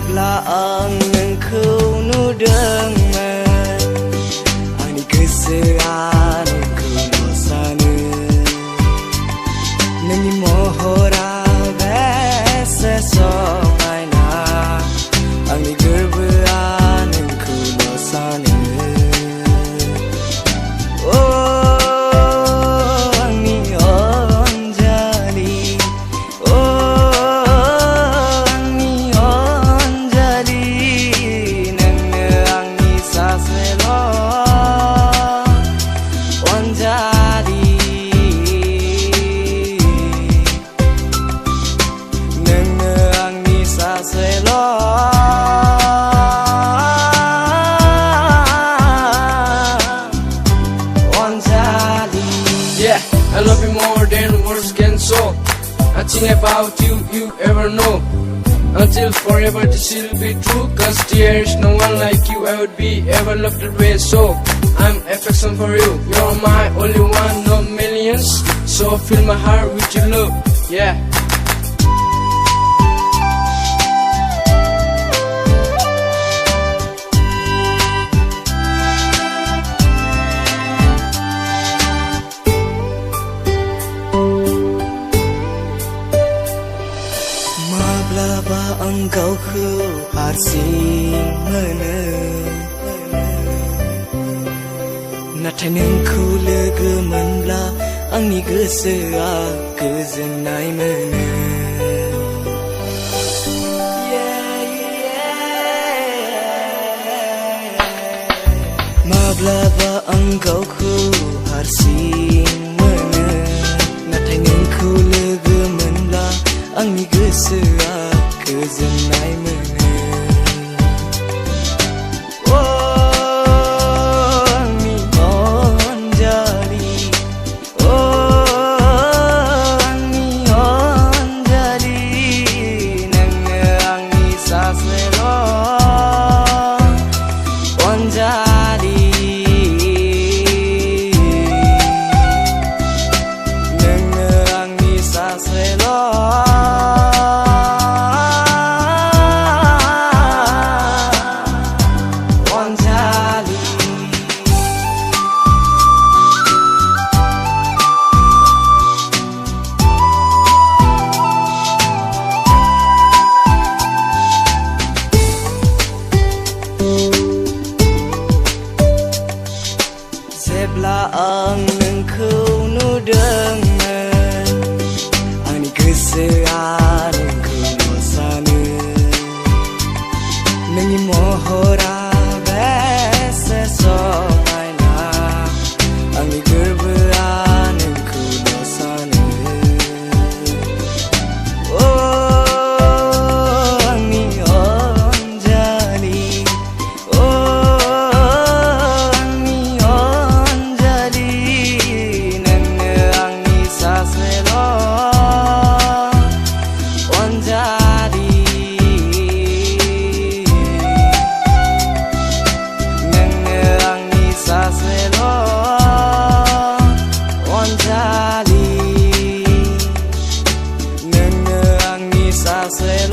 Jeblak nengkau nudengmen Ani kesean nengkau sana Nengi mohora bese somaina Ani gerbean nengkau sana Yeah, I love you more than words can show. I think about you, you ever know. Until forever this will be true. Cause there is no one like you I would be ever loved the way. So I'm affection for you. You're my only one, no millions. So fill my heart with your love. Yeah. Mablaba engkau ku harsing mana Nathai nengkau logo moनब्ला आंनि गोसोआ गोजोननाय mono Mablaba engkau ku harsing mana Nathai nengkau logo moनब्ला आंनि गोसोआ गोजोननाय मोनो आंनि अनजालि आंनि अनजालि नोंनो आंनि सासेल' अनजालि नोंनो आंनि सासेल' Jeblak nengkau nudengmen Ani kesean nengkau sana Nengi mohora bese somaina Ani gerbean nengkau sana Ani anjali Say